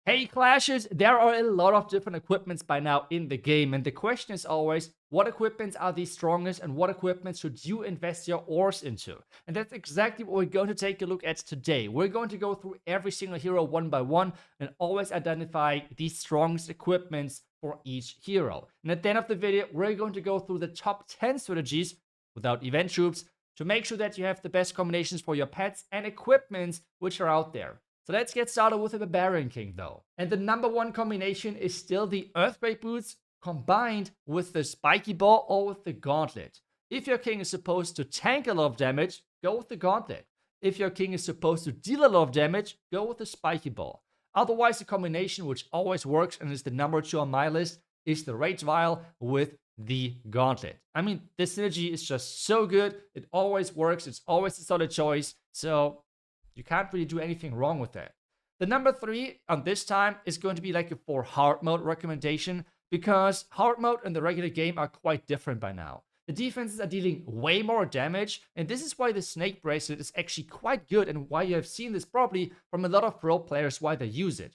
Hey Clashers, there are a lot of different equipments by now in the game, and the question is always, what equipments are the strongest and what equipment should you invest your ores into? And that's exactly what we're going to take a look at today. We're going to go through every single hero one by one and always identify the strongest equipments for each hero. And at the end of the video, we're going to go through the top 10 strategies without event troops to make sure that you have the best combinations for your pets and equipments which are out there. So let's get started with the Barbarian King though. And the number one combination is still the Earthquake Boots combined with the Spiky Ball or with the Gauntlet. If your king is supposed to tank a lot of damage, go with the Gauntlet. If your king is supposed to deal a lot of damage, go with the Spiky Ball. Otherwise, the combination which always works and is the number 2 on my list is the Rage Vial with the Gauntlet. I mean, the synergy is just so good. It always works. It's always a solid choice. So you can't really do anything wrong with that. The number 3 on this time is going to be like a for hard mode recommendation because hard mode and the regular game are quite different by now. The defenses are dealing way more damage, and this is why the Snake Bracelet is actually quite good and why you have seen this probably from a lot of pro players why they use it.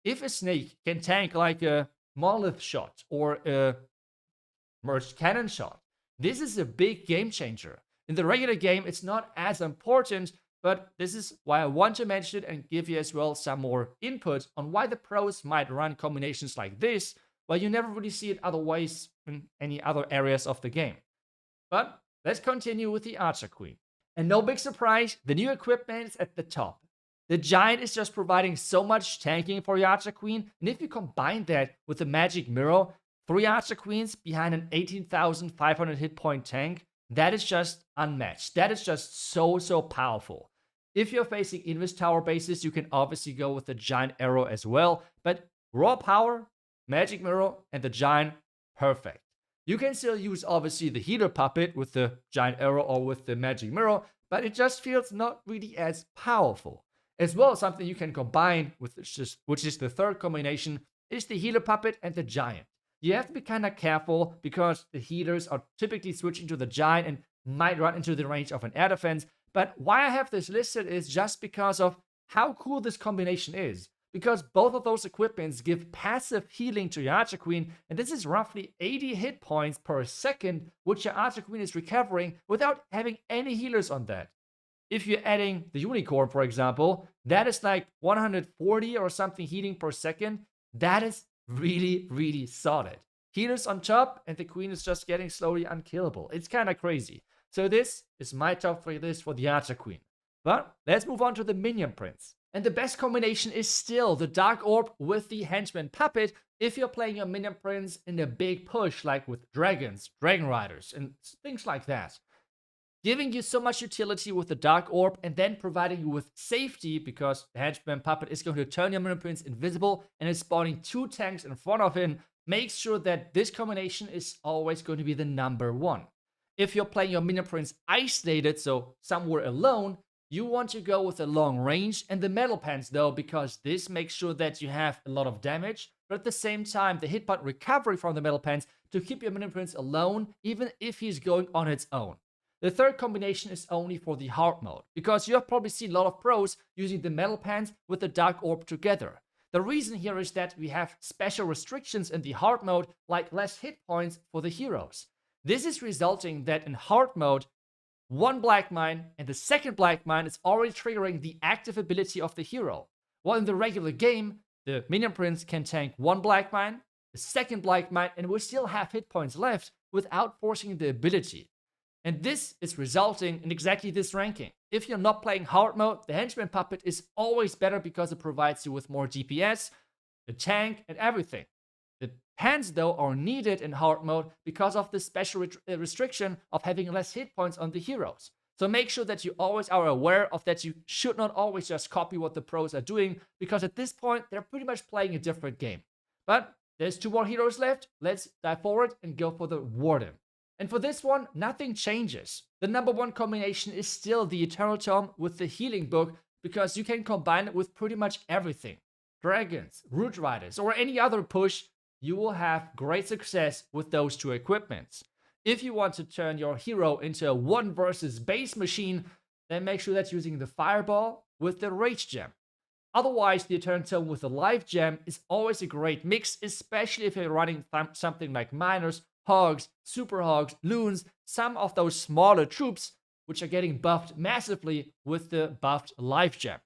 If a snake can tank like a Monolith shot or a Merged Cannon shot, this is a big game changer. In the regular game, it's not as important, but this is why I want to mention it and give you as well some more input on why the pros might run combinations like this, while you never really see it otherwise in any other areas of the game. But let's continue with the Archer Queen. And no big surprise, the new equipment is at the top. The Giant is just providing so much tanking for your Archer Queen, and if you combine that with the Magic Mirror, 3 Archer Queens behind an 18,500 hit point tank, that is just unmatched. That is just so powerful. If you're facing Invis Tower bases, you can obviously go with the Giant Arrow as well, but raw power, Magic Mirror, and the Giant, perfect. You can still use obviously the Healer Puppet with the Giant Arrow or with the Magic Mirror, but it just feels not really as powerful. As well, something you can combine with which is the third combination, is the Healer Puppet and the Giant. You have to be kind of careful because the healers are typically switching to the Giant and might run into the range of an air defense. But why I have this listed is just because of how cool this combination is. Because both of those equipments give passive healing to your Archer Queen, and this is roughly 80 hit points per second, which your Archer Queen is recovering without having any healers on that. If you're adding the Unicorn, for example, that is like 140 or something healing per second. That is really solid. Healers on top, and the Queen is just getting slowly unkillable. It's kind of crazy. So this is my top 3 list for the Archer Queen. But let's move on to the Minion Prince. And the best combination is still the Dark Orb with the Henchman Puppet if you're playing your Minion Prince in a big push like with Dragons, Dragon Riders, and things like that. Giving you so much utility with the Dark Orb and then providing you with safety because the Henchman Puppet is going to turn your Minion Prince invisible and is spawning 2 tanks in front of him, makes sure that this combination is always going to be the number 1. If you're playing your Minion Prince isolated, so somewhere alone, you want to go with the long range and the metal pants though, because this makes sure that you have a lot of damage, but at the same time, the hit point recovery from the metal pants to keep your Minion Prince alone, even if he's going on its own. The third combination is only for the hard mode, because you have probably seen a lot of pros using the metal pants with the Dark Orb together. The reason here is that we have special restrictions in the hard mode, like less hit points for the heroes. This is resulting that in hard mode, 1 Black Mine and the second Black Mine is already triggering the active ability of the hero. While in the regular game, the Minion Prince can tank 1 Black Mine, the second Black Mine, and will still have hit points left without forcing the ability. And this is resulting in exactly this ranking. If you're not playing hard mode, the Henchman Puppet is always better because it provides you with more DPS, the tank, and everything. The pants, though, are needed in hard mode because of the special restriction of having less hit points on the heroes. So make sure that you always are aware of that you should not always just copy what the pros are doing, because at this point, they're pretty much playing a different game. But there's 2 more heroes left. Let's dive forward and go for the Warden. And for this one, nothing changes. The number 1 combination is still the Eternal Tome with the Healing Book, because you can combine it with pretty much everything. Dragons, Root Riders, or any other push, you will have great success with those 2 equipments. If you want to turn your hero into a 1 versus base machine, then make sure that you're using the Fireball with the Rage Gem. Otherwise, the Eternal Tome with the Life Gem is always a great mix, especially if you're running something like Miners, Hogs, Super Hogs, Loons, some of those smaller troops, which are getting buffed massively with the buffed Life Gem.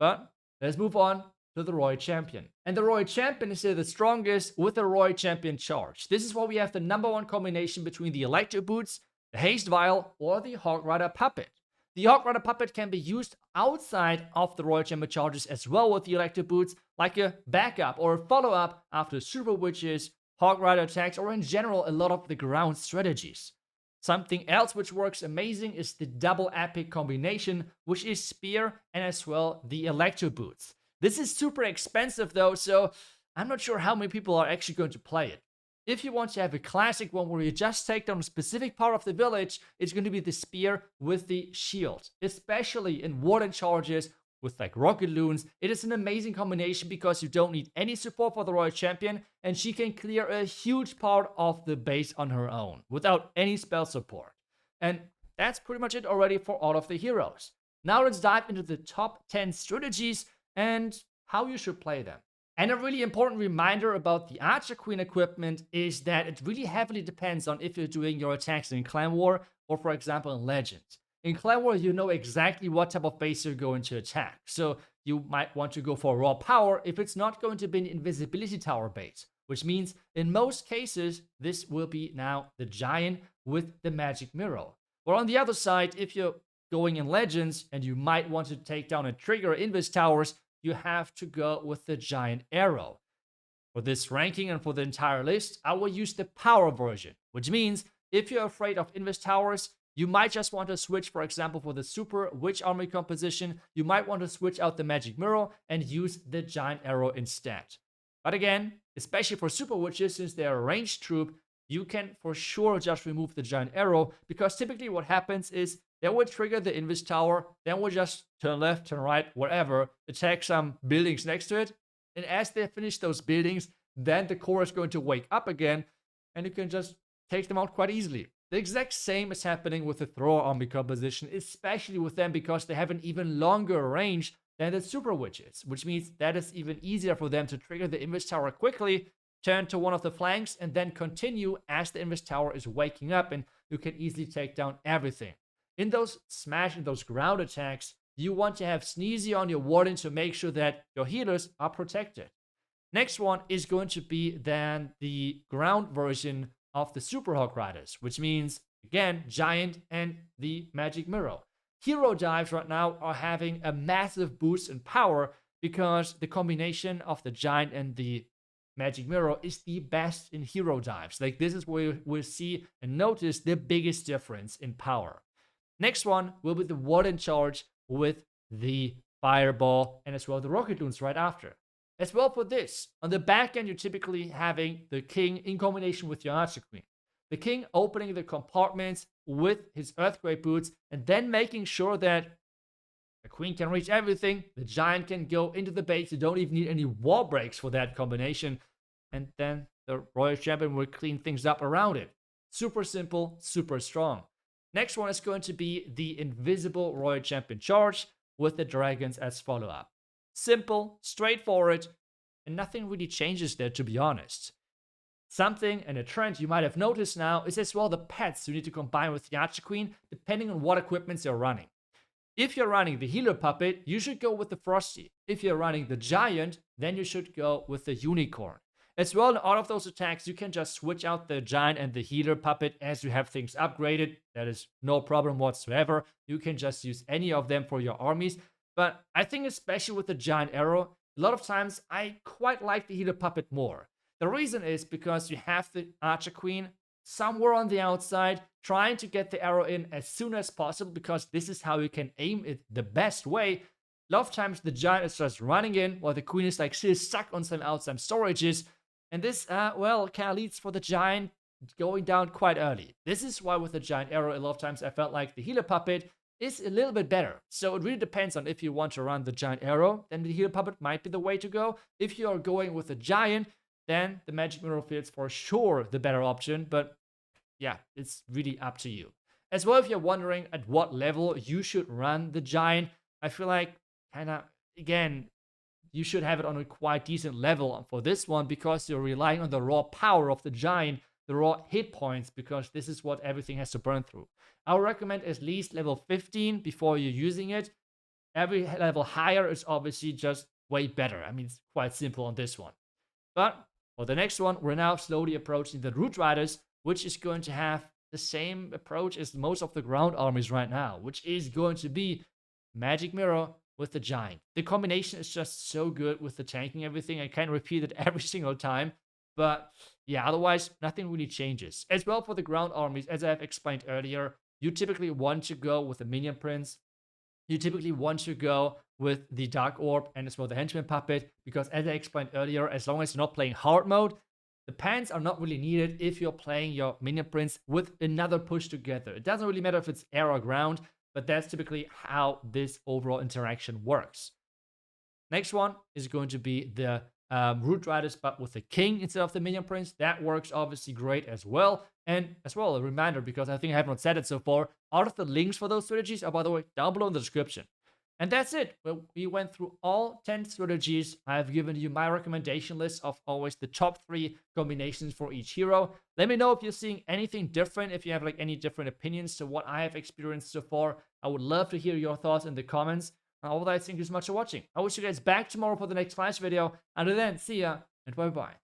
But let's move on to the Royal Champion. And the Royal Champion is here the strongest with the Royal Champion Charge. This is where we have the #1 combination between the Electro Boots, the Haste Vial, or the Hog Rider Puppet. The Hog Rider Puppet can be used outside of the Royal Champion charges as well with the Electro Boots, like a backup or a follow-up after Super Witches, Hog Rider attacks, or in general a lot of the ground strategies. Something else which works amazing is the double epic combination, which is Spear and as well the Electro Boots. This is super expensive though, so I'm not sure how many people are actually going to play it. If you want to have a classic one where you just take down a specific part of the village, it's going to be the Spear with the shield. Especially in warden charges with like Rocket Loons, it is an amazing combination because you don't need any support for the Royal Champion and she can clear a huge part of the base on her own without any spell support. And that's pretty much it already for all of the heroes. Now let's dive into the top 10 strategies and how you should play them. And a really important reminder about the Archer Queen equipment is that it really heavily depends on if you're doing your attacks in Clan War or, for example, in Legends. In Clan War, you know exactly what type of base you're going to attack. So you might want to go for raw power if it's not going to be an invisibility tower base, which means in most cases, this will be now the Giant with the Magic Mirror. Or on the other side, if you're going in Legends and you might want to take down a trigger Invis towers, you have to go with the Giant Arrow. For this ranking and for the entire list, I will use the power version, which means if you're afraid of Invis towers, you might just want to switch, for example, for the Super Witch Army composition, you might want to switch out the Magic Mirror and use the Giant Arrow instead. But again, especially for Super Witches, since they're a ranged troop, you can for sure just remove the Giant Arrow, because typically what happens is they will trigger the Invis Tower, then we'll just turn left, turn right, whatever, attack some buildings next to it, and as they finish those buildings, then the core is going to wake up again, and you can just take them out quite easily. The exact same is happening with the Thrower Army composition, especially with them because they have an even longer range than the Super Witches, which means that it's even easier for them to trigger the Invis Tower quickly, turn to one of the flanks, and then continue as the Invis Tower is waking up, and you can easily take down everything. In those smash and those ground attacks, you want to have Sneezy on your warden to make sure that your healers are protected. Next one is going to be then the ground version of the Super Hog Riders, which means, again, Giant and the Magic Mirror. Hero dives right now are having a massive boost in power because the combination of the Giant and the Magic Mirror is the best in hero dives. Like, this is where we'll see and notice the biggest difference in power. Next one will be the Warden charge with the Fireball and as well the Rocket Loons right after. As well for this, on the back end, you're typically having the King in combination with your Archer Queen. The King opening the compartments with his Earthquake Boots and then making sure that the Queen can reach everything, the Giant can go into the base, you don't even need any wall breaks for that combination, and then the Royal Champion will clean things up around it. Super simple, super strong. Next one is going to be the Invisible Royal Champion charge with the Dragons as follow-up. Simple, straightforward, and nothing really changes there, to be honest. Something and a trend you might have noticed now is as well the pets you need to combine with the Archer Queen, depending on what equipments you're running. If you're running the Healer Puppet, you should go with the Frosty. If you're running the Giant, then you should go with the Unicorn. As well, in all of those attacks, you can just switch out the Giant and the Healer Puppet as you have things upgraded. That is no problem whatsoever. You can just use any of them for your armies. But I think especially with the Giant Arrow, a lot of times I quite like the Healer Puppet more. The reason is because you have the Archer Queen somewhere on the outside trying to get the arrow in as soon as possible, because this is how you can aim it the best way. A lot of times the Giant is just running in while the Queen is like still stuck on some outside storages. And this, well, kind of leads for the Giant going down quite early. This is why with the Giant Arrow, a lot of times I felt like the Healer Puppet is a little bit better. So it really depends on if you want to run the Giant Arrow, then the Healer Puppet might be the way to go. If you are going with the Giant, then the Magic Mirror feels for sure the better option. But yeah, it's really up to you. As well, if you're wondering at what level you should run the Giant, I feel like kind of, again, you should have it on a quite decent level for this one, because you're relying on the raw power of the giant, the raw hit points, because this is what everything has to burn through. I would recommend at least level 15 before you're using it. Every level higher is obviously just way better. I mean, it's quite simple on this one. But for the next one, we're now slowly approaching the Root Riders, which is going to have the same approach as most of the ground armies right now, which is going to be Magic Mirror with the Giant. The combination is just so good with the tanking everything. I can't repeat it every single time, but yeah, otherwise nothing really changes. As well for the ground armies, as I've explained earlier, you typically want to go with the Minion Prince. You typically want to go with the Dark Orb and as well the Henchman Puppet, because as I explained earlier, as long as you're not playing hard mode, the pants are not really needed if you're playing your Minion Prince with another push together. It doesn't really matter if it's air or ground, but that's typically how this overall interaction works. Next one is going to be the Root Riders, but with the King instead of the Minion Prince. That works obviously great as well. And as well, a reminder, because I think I have not said it so far, all of the links for those strategies are, by the way, down below in the description. And that's it. Well, we went through all 10 strategies. I've given you my recommendation list of always the top 3 combinations for each hero. Let me know if you're seeing anything different, if you have like any different opinions to what I have experienced so far. I would love to hear your thoughts in the comments. Otherwise, thank you so much for watching. I wish you guys back tomorrow for the next Flash video. Until then, see ya and bye-bye.